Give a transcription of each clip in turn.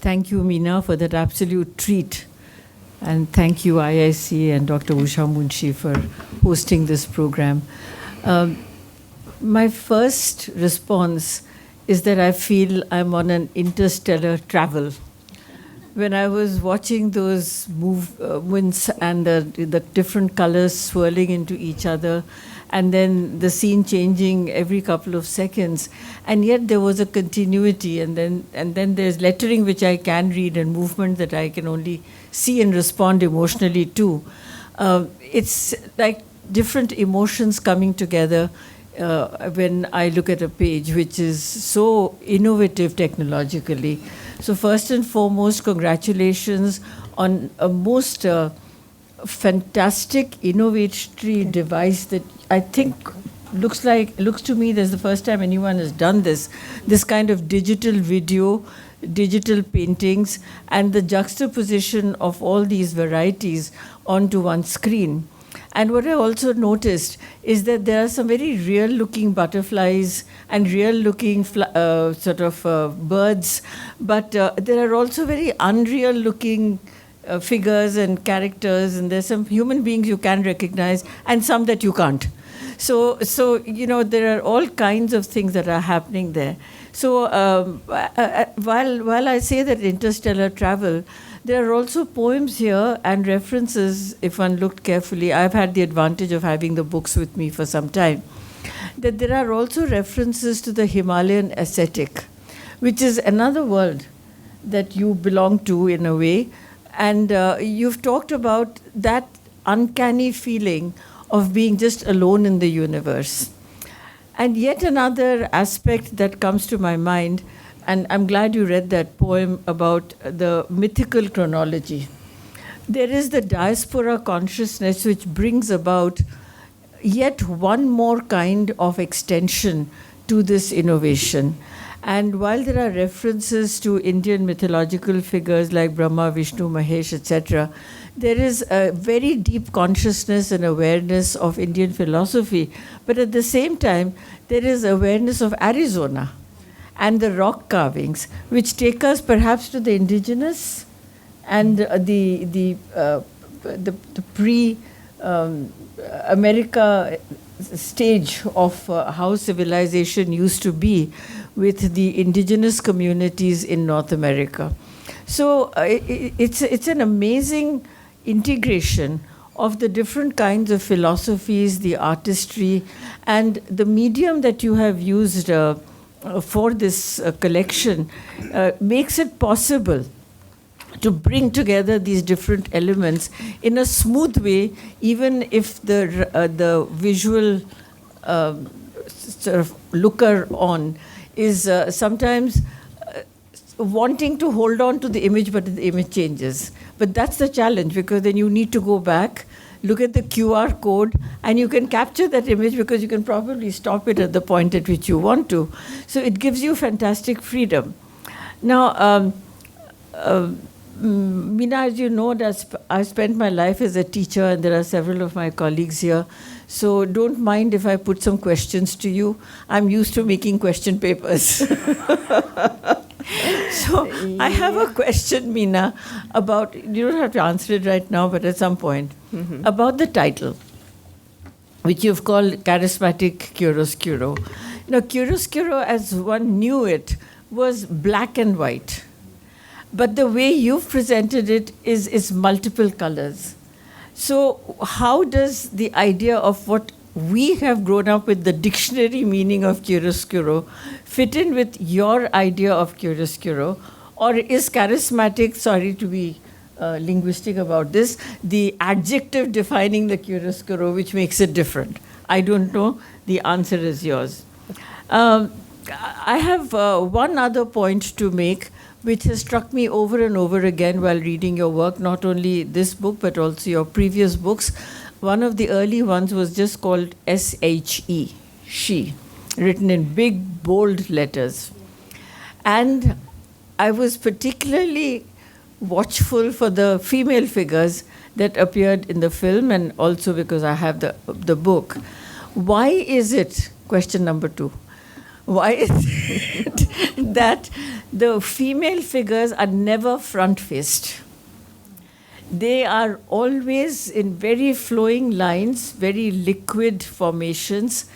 Thank you, Meena, for that absolute treat. And thank you, IIC and Dr. Usha Munshi for hosting this program. My first response is that I feel I'm on an interstellar travel. When I was watching those movements and the different colors swirling into each other, and then the scene changing every couple of seconds, and yet there was a continuity, and then there's lettering which I can read and movement that I can only see and respond emotionally to. It's like different emotions coming together when I look at a page, which is so innovative technologically. So first and foremost, congratulations on a most fantastic innovatory device that I think looks to me that's the first time anyone has done this kind of digital video, digital paintings, and the juxtaposition of all these varieties onto one screen. And what I also noticed is that there are some very real-looking butterflies and real-looking birds, but there are also very unreal-looking figures and characters, and there's some human beings you can recognize and some that you can't. So there are all kinds of things that are happening there. So while I say that interstellar travel, there are also poems here and references, if one looked carefully. I've had the advantage of having the books with me for some time. That there are also references to the Himalayan ascetic, which is another world that you belong to in a way. And you've talked about that uncanny feeling of being just alone in the universe. And yet another aspect that comes to my mind, and I'm glad you read that poem about the mythical chronology. There is the diaspora consciousness which brings about yet one more kind of extension to this innovation. And while there are references to Indian mythological figures like Brahma, Vishnu, Mahesh, etc., there is a very deep consciousness and awareness of Indian philosophy. But at the same time, there is awareness of Arizona and the rock carvings, which take us perhaps to the indigenous and the pre-America stage of how civilization used to be with the indigenous communities in North America. So it's an amazing integration of the different kinds of philosophies, the artistry, and the medium that you have used for this collection makes it possible to bring together these different elements in a smooth way, even if the visual sort of looker on is sometimes wanting to hold on to the image, but the image changes. But that's the challenge, because then you need to go back, look at the QR code, and you can capture that image because you can probably stop it at the point at which you want to. So it gives you fantastic freedom. Now, Meena, as you know, I spent my life as a teacher, and there are several of my colleagues here. So don't mind if I put some questions to you. I'm used to making question papers. So I have a question, Meena, about, you don't have to answer it right now, but at some point, about the title, which you've called Charismatic Chiaroscuro. Now, chiaroscuro, as one knew it, was black and white. But the way you've presented it is multiple colors. So how does the idea of what we have grown up with, the dictionary meaning of chiaroscuro, fit in with your idea of chiaroscuro? Or is charismatic, sorry to be linguistic about this, the adjective defining the chiaroscuro which makes it different? I don't know. The answer is yours. I have one other point to make, which has struck me over and over again while reading your work, not only this book, but also your previous books. One of the early ones was just called S-H-E, she, written in big, bold letters. And I was particularly watchful for the female figures that appeared in the film, and also because I have the book. Why is it, question number 2, why is it that the female figures are never front-faced. They are always in very flowing lines, very liquid formations,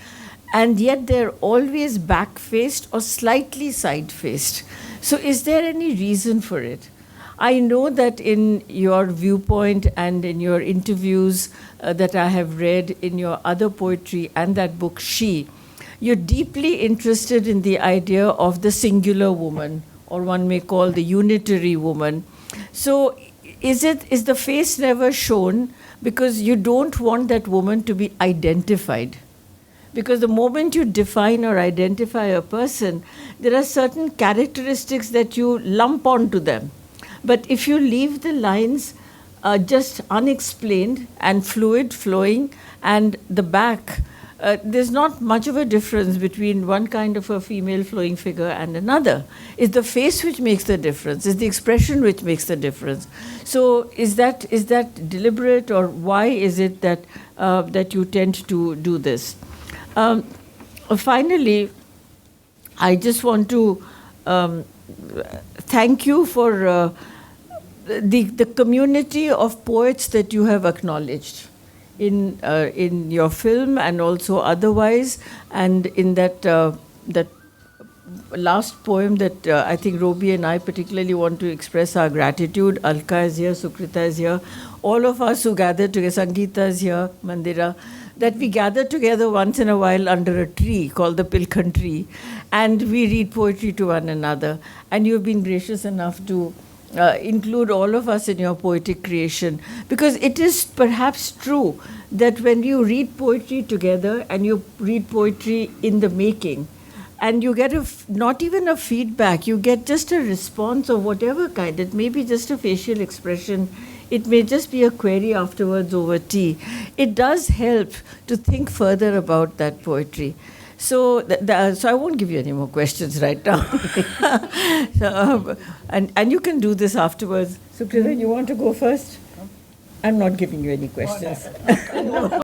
and yet they're always back-faced or slightly side-faced. So is there any reason for it? I know that in your viewpoint and in your interviews that I have read, in your other poetry and that book, She, you're deeply interested in the idea of the singular woman, or one may call the unitary woman. So is the face never shown because you don't want that woman to be identified? Because the moment you define or identify a person, there are certain characteristics that you lump onto them. But if you leave the lines just unexplained and fluid, flowing, and the back, there's not much of a difference between one kind of a female flowing figure and another. It's the face which makes the difference. It's the expression which makes the difference. So is that deliberate, or why is it that that you tend to do this? Finally, I just want to thank you for the community of poets that you have acknowledged in your film and also otherwise, and in that last poem that I think Robi and I particularly want to express our gratitude. Alka is here, Sukrita is here, all of us who gathered together, Sangeeta is here, Mandira, that we gather together once in a while under a tree called the Pilkhan tree, and we read poetry to one another. And you've been gracious enough to include all of us in your poetic creation, because it is perhaps true that when you read poetry together and you read poetry in the making, and you get not even a feedback, you get just a response of whatever kind. It may be just a facial expression, it may just be a query afterwards over tea. It does help to think further about that poetry. So, so I won't give you any more questions right now. So, and you can do this afterwards. Sukrita, you want to go first? I'm not giving you any questions.